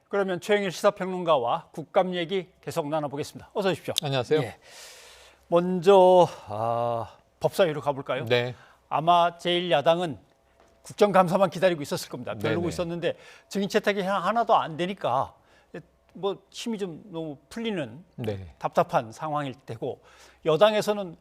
그러면 최영일 시사평론가와 국감 얘기 계속 나눠보겠습니다. 어서 오십시오. 안녕하세요. 예. 먼저 법사위로 가볼까요? 네. 아마 제1야당은 국정감사만 기다리고 있었을 겁니다. 벼르고 네네. 있었는데 증인 채택이 하나도 안 되니까 뭐 힘이 좀 너무 풀리는 네. 답답한 상황일 테고, 여당에서는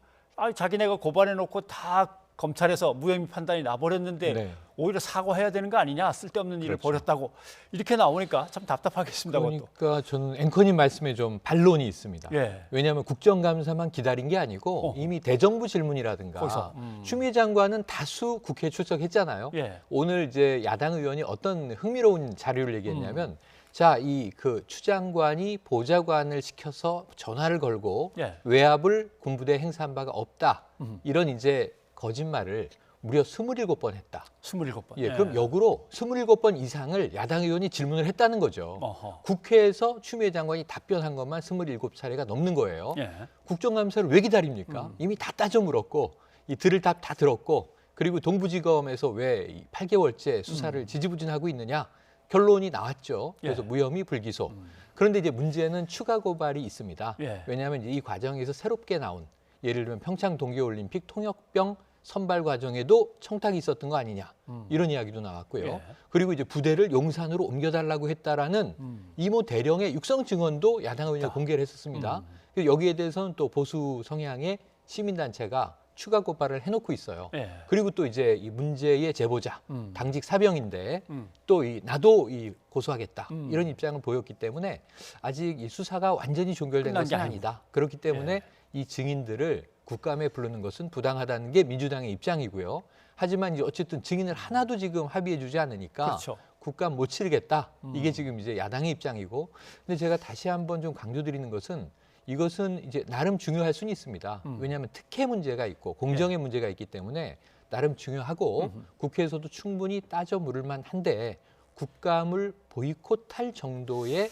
자기네가 고발해놓고 다 검찰에서 무혐의 판단이 나버렸는데 네. 오히려 사과해야 되는 거 아니냐, 쓸데없는 일을 그렇죠. 벌였다고 이렇게 나오니까 참 답답하겠습니다. 그것도. 그러니까 저는 앵커님 말씀에 좀 반론이 있습니다. 예. 왜냐하면 국정감사만 기다린 게 아니고 이미 대정부 질문이라든가 거기서, 추미애 장관은 다수 국회에 출석했잖아요. 예. 오늘 이제 야당 의원이 어떤 흥미로운 자료를 얘기했냐면 자, 이 추 장관이 보좌관을 시켜서 전화를 걸고 예. 외압을 군부대에 행사한 바가 없다. 이런 이제 거짓말을 무려 27번 했다. 27번. 예, 그럼 역으로 27번 이상을 야당 의원이 질문을 했다는 거죠. 어허. 국회에서 추미애 장관이 답변한 것만 27차례가 넘는 거예요. 예. 국정감사를 왜 기다립니까? 이미 다 따져 물었고 이 들을 답 다 들었고, 그리고 동부지검에서 왜 8개월째 수사를 지지부진하고 있느냐, 결론이 나왔죠. 그래서 예. 무혐의 불기소. 그런데 이제 문제는 추가 고발이 있습니다. 예. 왜냐하면 이제 이 과정에서 새롭게 나온, 예를 들면 평창 동계올림픽 통역병 선발 과정에도 청탁이 있었던 거 아니냐, 이런 이야기도 나왔고요. 예. 그리고 이제 부대를 용산으로 옮겨달라고 했다라는 이모 대령의 육성 증언도 야당 의원이 공개를 했었습니다. 그래서 여기에 대해서는 또 보수 성향의 시민단체가 추가 고발을 해놓고 있어요. 예. 그리고 또 이제 이 문제의 제보자, 당직 사병인데 또 나도 고소하겠다, 이런 입장을 보였기 때문에 아직 이 수사가 완전히 종결된 끝난 것은 게 아니다. 그렇기 때문에 예. 이 증인들을 국감에 부르는 것은 부당하다는 게 민주당의 입장이고요. 하지만 이제 어쨌든 증인을 하나도 지금 합의해주지 않으니까 그렇죠. 국감 못 치르겠다. 이게 지금 이제 야당의 입장이고. 근데 제가 다시 한번 좀 강조드리는 것은, 이것은 이제 나름 중요할 수는 있습니다. 왜냐하면 특혜 문제가 있고 공정의 문제가 있기 때문에 나름 중요하고 국회에서도 충분히 따져 물을 만한데, 국감을 보이콧할 정도의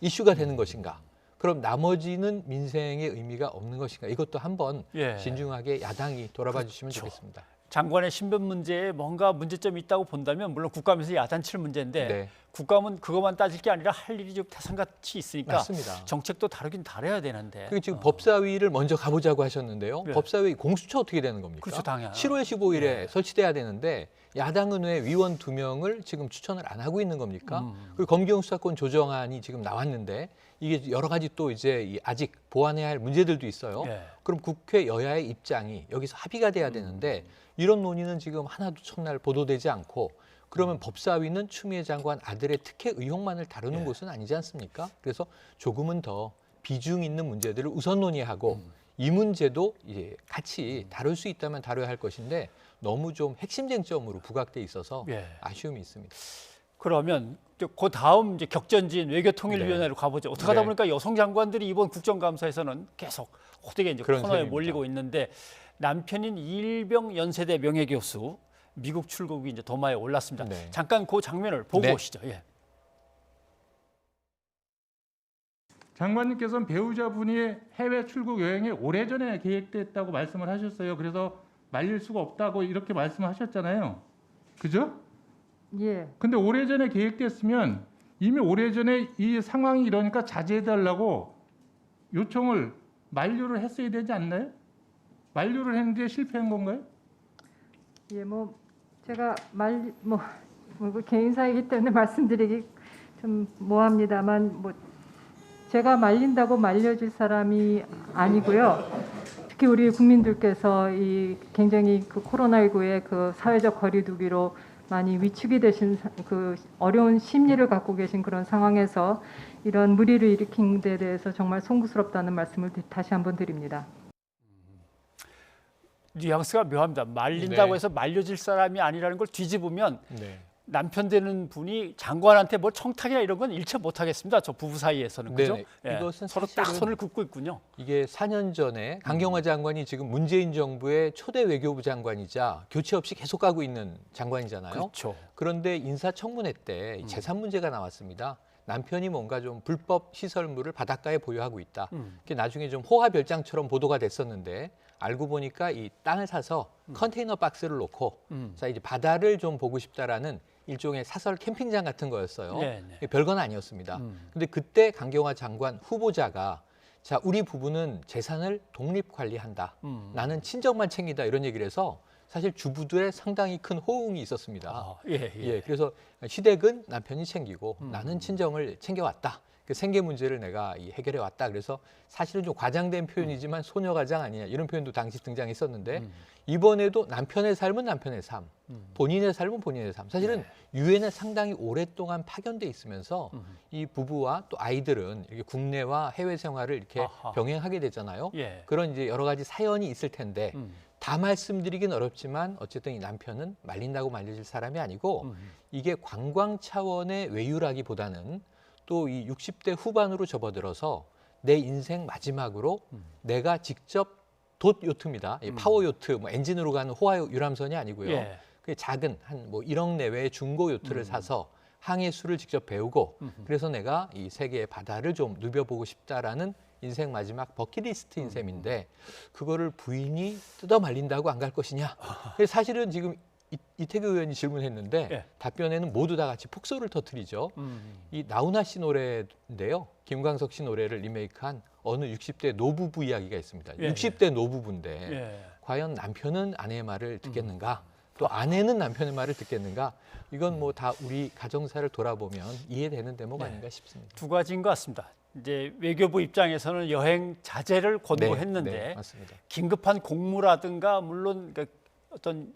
이슈가 되는 것인가? 그럼 나머지는 민생의 의미가 없는 것인가? 이것도 한번 예. 진중하게 야당이 돌아봐 주시면 그렇죠. 좋겠습니다. 장관의 신변 문제에 뭔가 문제점이 있다고 본다면 물론 국감에서 야단칠 문제인데, 네. 국감은 그것만 따질 게 아니라 할 일이 좀 태산같이 있으니까 맞습니다. 정책도 다르긴 다뤄야 되는데. 그리고 지금 법사위를 먼저 가보자고 하셨는데요. 네. 법사위 공수처 어떻게 되는 겁니까? 그렇죠, 당연. 7월 15일에 설치돼야 되는데 야당은 왜 위원 2명을 지금 추천을 안 하고 있는 겁니까? 그리고 검경 수사권 조정안이 지금 나왔는데 이게 여러 가지 또 이제 아직 보완해야 할 문제들도 있어요. 예. 그럼 국회 여야의 입장이 여기서 합의가 돼야 되는데 이런 논의는 지금 하나도 첫날 보도되지 않고, 그러면 법사위는 추미애 장관 아들의 특혜 의혹만을 다루는 곳은 아니지 않습니까? 그래서 조금은 더 비중 있는 문제들을 우선 논의하고 이 문제도 이제 같이 다룰 수 있다면 다뤄야 할 것인데 너무 좀 핵심 쟁점으로 부각돼 있어서 예. 아쉬움이 있습니다. 그러면 그 다음 이제 격전지인 외교통일위원회로 가보죠. 어떻게 하다 네. 보니까 여성 장관들이 이번 국정감사에서는 계속 호되게 이제 그런 코너에 셈입니다. 몰리고 있는데, 남편인 이일병 연세대 명예교수 미국 출국이 이제 도마에 올랐습니다. 네. 잠깐 그 장면을 보고 네. 오시죠. 예. 장관님께서는 배우자분이 해외 출국 여행이 오래전에 계획됐다고 말씀을 하셨어요. 그래서 말릴 수가 없다고 이렇게 말씀하셨잖아요. 그죠? 예, 근데 오래전에 계획됐으면 이미 오래전에 이 상황이 이러니까 자제해달라고 요청을 만료를 했어야 되지 않나요? 만료를 했는데 실패한 건가요? 예, 제가 그 개인사이기 때문에 말씀드리기 좀 뭐합니다만, 제가 말린다고 말려질 사람이 아니고요. 특히 우리 국민들께서 이 굉장히 그 코로나19의 그 사회적 거리두기로 많이 위축이 되신 그 어려운 심리를 갖고 계신 그런 상황에서 이런 무리를 일으킨 데 대해서 정말 송구스럽다는 말씀을 다시 한번 드립니다. 뉘앙스가 묘합니다. 말린다고 네. 해서 말려질 사람이 아니라는 걸 뒤집으면 네. 남편 되는 분이 장관한테 뭘 청탁이나 이런 건 일체 못하겠습니다. 저 부부 사이에서는. 그죠? 네네. 예. 이것은 서로 딱 사실은 손을 긋고 있군요. 이게 4년 전에 강경화 장관이 지금 문재인 정부의 초대 외교부 장관이자 교체 없이 계속 가고 있는 장관이잖아요. 그렇죠. 그런데 인사청문회 때 재산 문제가 나왔습니다. 남편이 뭔가 좀 불법 시설물을 바닷가에 보유하고 있다. 그게 나중에 좀 호화 별장처럼 보도가 됐었는데, 알고 보니까 이 땅을 사서 컨테이너 박스를 놓고 자 이제 바다를 좀 보고 싶다라는 일종의 사설 캠핑장 같은 거였어요. 네, 네. 별건 아니었습니다. 근데 그때 강경화 장관 후보자가 자, 우리 부부는 재산을 독립 관리한다. 나는 친정만 챙기다 이런 얘기를 해서 사실 주부들의 상당히 큰 호응이 있었습니다. 아, 예, 예. 그래서 시댁은 남편이 챙기고 나는 친정을 챙겨왔다. 그 생계 문제를 내가 해결해 왔다. 그래서 사실은 좀 과장된 표현이지만 소녀가장 아니냐 이런 표현도 당시 등장했었는데 이번에도 남편의 삶은 남편의 삶, 본인의 삶은 본인의 삶. 사실은 유엔에 상당히 오랫동안 파견돼 있으면서 이 부부와 또 아이들은 이렇게 국내와 해외 생활을 이렇게 아하. 병행하게 되잖아요. 예. 그런 이제 여러 가지 사연이 있을 텐데 다 말씀드리긴 어렵지만 어쨌든 이 남편은 말린다고 말려질 사람이 아니고 이게 관광 차원의 외유라기보다는 또 이 60대 후반으로 접어들어서 내 인생 마지막으로 내가 직접 돛 요트입니다. 이 파워 요트, 뭐 엔진으로 가는 호화 유람선이 아니고요. 예. 그 작은 한 뭐 1억 내외의 중고 요트를 사서 항해술을 직접 배우고 그래서 내가 이 세계의 바다를 좀 누벼보고 싶다라는 인생 마지막 버킷리스트인 셈인데 그거를 부인이 뜯어 말린다고 안 갈 것이냐. 그래서 사실은 지금 이태규 의원이 질문했는데 예. 답변에는 모두 다 같이 폭소를 터뜨리죠. 이 나훈아 씨 노래인데요. 김광석 씨 노래를 리메이크한 어느 60대 노부부 이야기가 있습니다. 예. 60대 노부부인데 예. 과연 남편은 아내의 말을 듣겠는가? 또 아내는 남편의 말을 듣겠는가? 이건 뭐 다 우리 가정사를 돌아보면 이해되는 대목 아닌가 싶습니다. 두 가지인 것 같습니다. 이제 외교부 입장에서는 여행 자제를 권고했는데 네, 맞습니다. 긴급한 공무라든가 물론 그 어떤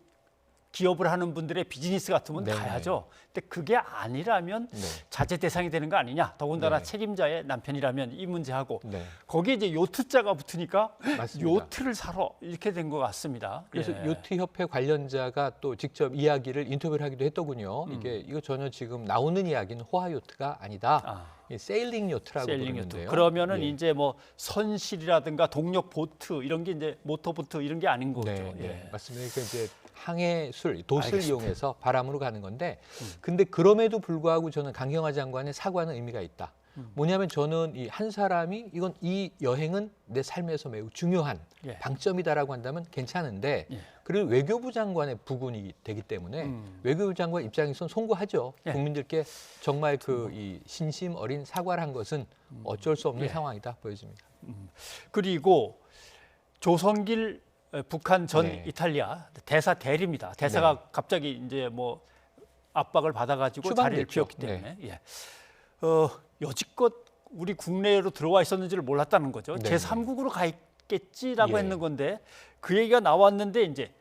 기업을 하는 분들의 비즈니스 같으면 네, 가야죠. 근데 그게 아니라면 네. 자제 대상이 되는 거 아니냐. 더군다나 네. 책임자의 남편이라면 이 문제하고 네, 거기에 이제 요트자가 붙으니까 맞습니다. 요트를 사러 이렇게 된 것 같습니다. 그래서 예. 요트 협회 관련자가 또 직접 이야기를 인터뷰를 하기도 했더군요. 이거 전혀 지금 나오는 이야기는 호화 요트가 아니다. 아. 이 세일링 요트라고 세일링 부르는데요. 요트. 그러면은 예. 이제 뭐 선실이라든가 동력 보트 이런 게 이제 모터보트 이런 게 아닌 거죠. 네, 네. 예. 맞습니다. 그러니까 이제 항해술, 돛을 알겠습니다. 이용해서 바람으로 가는 건데, 근데 그럼에도 불구하고 저는 강경화 장관의 사과는 의미가 있다. 뭐냐면 저는 이 한 사람이 이 여행은 내 삶에서 매우 중요한 예. 방점이다라고 한다면 괜찮은데, 예. 그리고 외교부 장관의 부군이 되기 때문에 외교부 장관 입장에서는 송구하죠. 예. 국민들께 정말 이 신심 어린 사과를 한 것은 어쩔 수 없는 예. 상황이다 보여집니다. 그리고 조성길 북한 전 네. 이탈리아 대사 대리입니다. 대사가 갑자기 이제 뭐 압박을 받아가지고 자리를 추방됐죠. 비웠기 때문에 예. 여지껏 우리 국내로 들어와 있었는지를 몰랐다는 거죠. 네. 제3국으로 가 있겠지라고 예. 했는 건데 그 얘기가 나왔는데 이제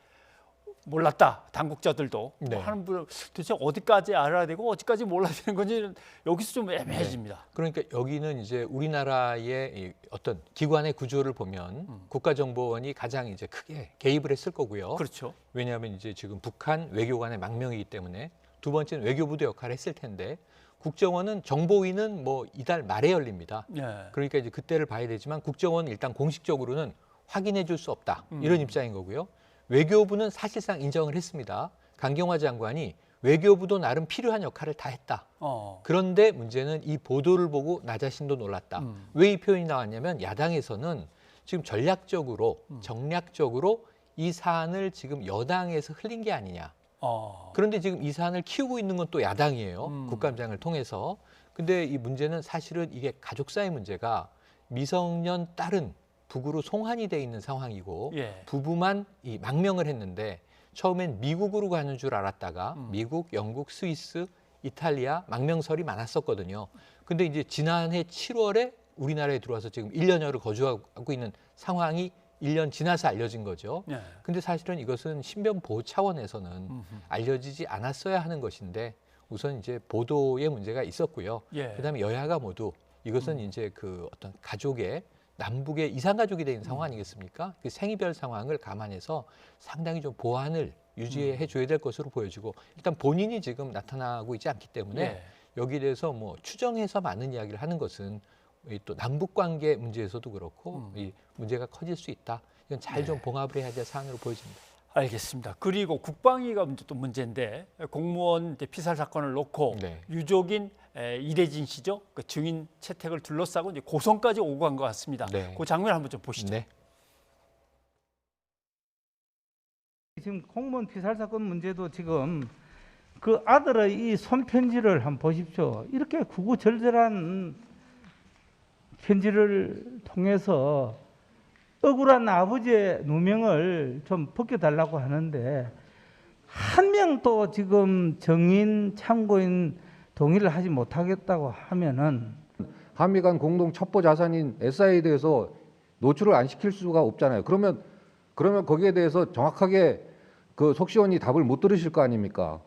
몰랐다. 당국자들도 네. 하는 분 도대체 어디까지 알아야 되고 어디까지 몰라야 되는 건지 여기서 좀 애매해집니다. 그러니까 여기는 이제 우리나라의 이 어떤 기관의 구조를 보면 국가정보원이 가장 이제 크게 개입을 했을 거고요. 그렇죠. 왜냐하면 이제 지금 북한 외교관의 망명이기 때문에 두 번째는 외교부도 역할을 했을 텐데 국정원은 정보위는 뭐 이달 말에 열립니다. 예. 그러니까 이제 그때를 봐야 되지만 국정원은 일단 공식적으로는 확인해 줄 수 없다. 이런 입장인 거고요. 외교부는 사실상 인정을 했습니다. 강경화 장관이 외교부도 나름 필요한 역할을 다 했다. 그런데 문제는 이 보도를 보고 나 자신도 놀랐다. 왜 이 표현이 나왔냐면 야당에서는 지금 전략적으로 정략적으로 이 사안을 지금 여당에서 흘린 게 아니냐. 그런데 지금 이 사안을 키우고 있는 건 또 야당이에요. 국감장을 통해서. 근데 이 문제는 사실은 이게 가족사의 문제가 미성년 딸은 북으로 송환이 돼 있는 상황이고 예. 부부만 이 망명을 했는데 처음엔 미국으로 가는 줄 알았다가 미국, 영국, 스위스, 이탈리아 망명설이 많았었거든요. 근데 이제 지난해 7월에 우리나라에 들어와서 지금 1년여를 거주하고 있는 상황이 1년 지나서 알려진 거죠. 예. 근데 사실은 이것은 신변 보호 차원에서는 알려지지 않았어야 하는 것인데 우선 이제 보도에 문제가 있었고요. 예. 그다음에 여야가 모두 이것은 이제 그 어떤 가족의 남북의 이산가족이 된 상황 아니겠습니까? 그 생이별 상황을 감안해서 상당히 좀 보완을 유지해 줘야 될 것으로 보여지고 일단 본인이 지금 나타나고 있지 않기 때문에 예. 여기에 대해서 뭐 추정해서 많은 이야기를 하는 것은 이 또 남북 관계 문제에서도 그렇고 이 문제가 커질 수 있다. 이건 잘 좀 봉합을 해야 될 사안으로 보여집니다. 알겠습니다. 그리고 국방위가 또 문제인데 공무원 피살 사건을 놓고 네. 유족인 이대진 씨죠. 그 증인 채택을 둘러싸고 이제 고성까지 오고 간 것 같습니다. 네. 그 장면 한번 좀 보시죠. 네. 지금 공무원 피살 사건 문제도 지금 그 아들의 이 손편지를 한번 보십시오. 이렇게 구구절절한 편지를 통해서 억울한 아버지의 누명을 좀 벗겨달라고 하는데 한 명도 지금 정인 참고인 동의를 하지 못하겠다고 하면은 한미 간 공동 첩보 자산인 SI에 대해서 노출을 안 시킬 수가 없잖아요. 그러면 거기에 대해서 정확하게 그 속시원이 답을 못 들으실 거 아닙니까?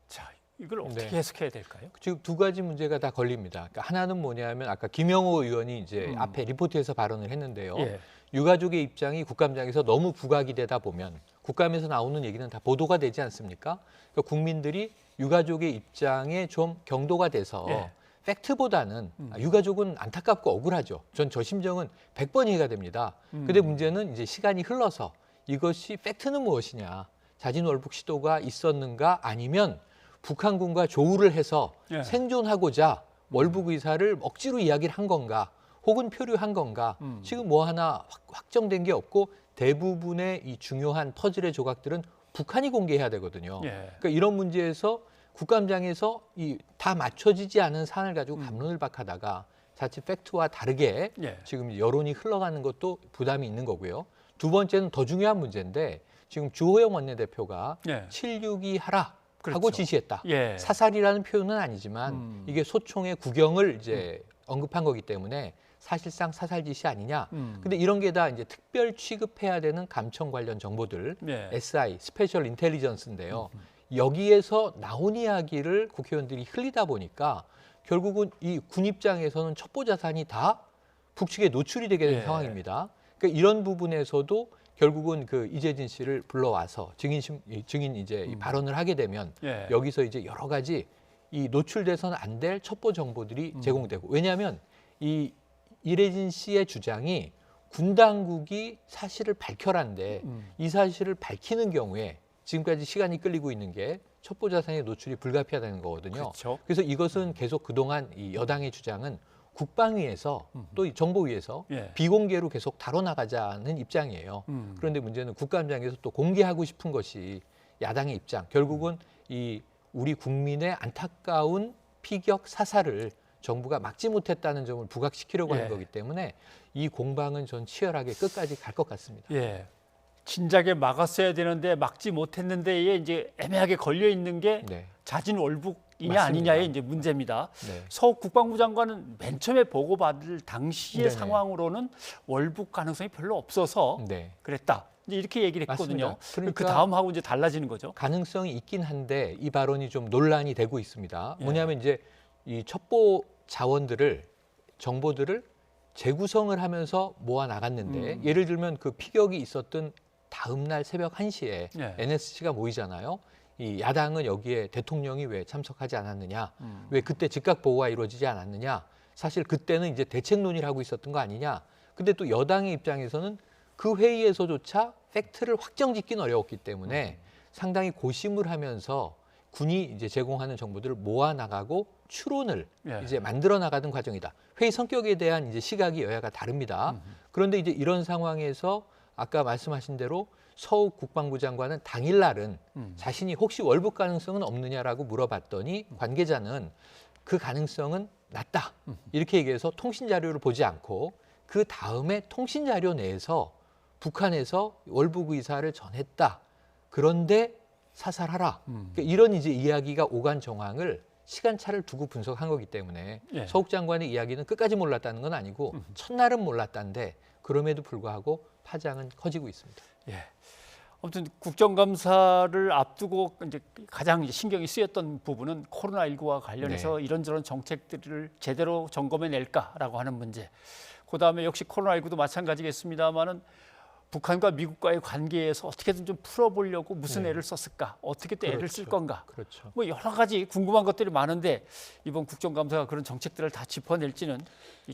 자, 이걸 어떻게 네. 해석해야 될까요? 지금 두 가지 문제가 다 걸립니다. 그러니까 하나는 뭐냐면 아까 김영호 의원이 이제 앞에 리포트에서 발언을 했는데요. 예. 유가족의 입장이 국감장에서 너무 부각이 되다 보면 국감에서 나오는 얘기는 다 보도가 되지 않습니까? 그러니까 국민들이 유가족의 입장에 좀 경도가 돼서 예. 팩트보다는 유가족은 안타깝고 억울하죠. 전 저 심정은 100번 이해가 됩니다. 근데 문제는 이제 시간이 흘러서 이것이 팩트는 무엇이냐. 자진월북 시도가 있었는가 아니면 북한군과 조우를 해서 예. 생존하고자 월북 의사를 억지로 이야기를 한 건가 혹은 표류한 건가 지금 뭐 하나 확정된 게 없고 대부분의 이 중요한 퍼즐의 조각들은 북한이 공개해야 되거든요. 예. 그러니까 이런 문제에서 국감장에서 이 다 맞춰지지 않은 사안을 가지고 갑론을박하다가 자칫 팩트와 다르게 예. 지금 여론이 흘러가는 것도 부담이 있는 거고요. 두 번째는 더 중요한 문제인데 지금 주호영 원내대표가 예. 762 하라 그렇죠. 하고 지시했다. 예. 사살이라는 표현은 아니지만 이게 소총의 구경을 이제 언급한 거기 때문에 사실상 사살 지시 아니냐. 근데 이런 게 다 이제 특별 취급해야 되는 감청 관련 정보들, 예. SI, 스페셜 인텔리전스인데요. 여기에서 나온 이야기를 국회의원들이 흘리다 보니까 결국은 이 군 입장에서는 첩보 자산이 다 북측에 노출이 되게 된 예. 상황입니다. 그러니까 이런 부분에서도 결국은 그 이재진 씨를 불러와서 증인 이제 이 발언을 하게 되면 예. 여기서 이제 여러 가지 이 노출돼서는 안 될 첩보 정보들이 제공되고 왜냐하면 이 이재진 씨의 주장이 군 당국이 사실을 밝혀란데 이 사실을 밝히는 경우에 지금까지 시간이 끌리고 있는 게 첩보 자산의 노출이 불가피하다는 거거든요. 그렇죠. 그래서 이것은 계속 그동안 이 여당의 주장은 국방위에서 또 이 정보위에서 예. 비공개로 계속 다뤄나가자는 입장이에요. 그런데 문제는 국감장에서 또 공개하고 싶은 것이 야당의 입장. 결국은 이 우리 국민의 안타까운 피격 사살을 정부가 막지 못했다는 점을 부각시키려고 하는 예. 거기 때문에 이 공방은 전 치열하게 끝까지 갈 것 같습니다. 예. 진작에 막았어야 되는데 막지 못했는데에 이제 애매하게 걸려 있는 게 네. 자진 월북이냐 맞습니다. 아니냐의 이제 문제입니다. 네. 서욱 국방부 장관은 맨 처음에 보고받을 당시의 네네. 상황으로는 월북 가능성이 별로 없어서 네. 그랬다. 이제 이렇게 얘기를 했거든요. 맞습니다. 그러니까 그 다음하고 이제 달라지는 거죠. 가능성이 있긴 한데 이 발언이 좀 논란이 되고 있습니다. 예. 뭐냐면 이제 이 첩보 자원들을 정보들을 재구성을 하면서 모아 나갔는데 예를 들면 그 피격이 있었던 다음 날 새벽 1시에 예. NSC가 모이잖아요. 이 야당은 여기에 대통령이 왜 참석하지 않았느냐? 왜 그때 즉각 보고가 이루어지지 않았느냐? 사실 그때는 이제 대책 논의를 하고 있었던 거 아니냐? 근데 또 여당의 입장에서는 그 회의에서조차 팩트를 확정짓기는 어려웠기 때문에 상당히 고심을 하면서 군이 이제 제공하는 정보들을 모아 나가고 추론을 예. 이제 만들어 나가는 과정이다. 회의 성격에 대한 이제 시각이 여야가 다릅니다. 그런데 이제 이런 상황에서 아까 말씀하신 대로 서욱 국방부 장관은 당일날은 자신이 혹시 월북 가능성은 없느냐라고 물어봤더니 관계자는 그 가능성은 낮다. 이렇게 얘기해서 통신 자료를 보지 않고 그 다음에 통신 자료 내에서 북한에서 월북 의사를 전했다. 그런데 사살하라. 그러니까 이런 이제 이야기가 오간 정황을 시간차를 두고 분석한 거기 때문에 예. 서욱 장관의 이야기는 끝까지 몰랐다는 건 아니고 첫날은 몰랐다는데 그럼에도 불구하고 파장은 커지고 있습니다. 예. 아무튼 국정감사를 앞두고 이제 가장 이제 신경이 쓰였던 부분은 코로나19와 관련해서 이런저런 정책들을 제대로 점검해 낼까라고 하는 문제. 그다음에 역시 코로나19도 마찬가지겠습니다만은 북한과 미국과의 관계에서 어떻게든 좀 풀어보려고 무슨 애를 썼을까? 어떻게 또 애를 쓸 건가? 그렇죠. 뭐 여러 가지 궁금한 것들이 많은데 이번 국정감사가 그런 정책들을 다 짚어낼지는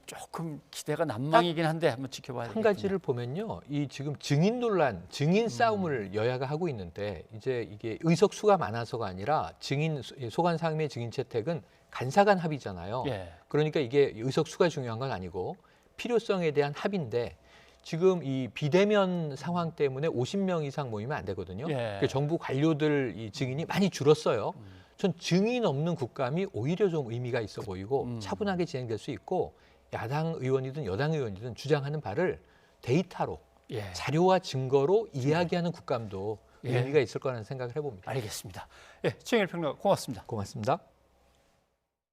조금 기대가 난망이긴 한데 한번 지켜봐야 되겠군요. 한 가지를 보면요, 이 지금 증인 논란, 증인 싸움을 여야가 하고 있는데 이제 이게 의석수가 많아서가 아니라 증인 소관 상임의 증인 채택은 간사간 합의잖아요. 예. 그러니까 이게 의석수가 중요한 건 아니고 필요성에 대한 합의인데 지금 이 비대면 상황 때문에 50명 이상 모이면 안 되거든요. 예. 그러니까 정부 관료들 이 증인이 많이 줄었어요. 전 증인 없는 국감이 오히려 좀 의미가 있어 보이고 차분하게 진행될 수 있고 야당 의원이든 여당 의원이든 주장하는 바를 데이터로 예. 자료와 증거로 이야기하는 국감도 예. 의미가 있을 거라는 생각을 해봅니다. 알겠습니다. 예, 최영일 평론가 고맙습니다. 고맙습니다.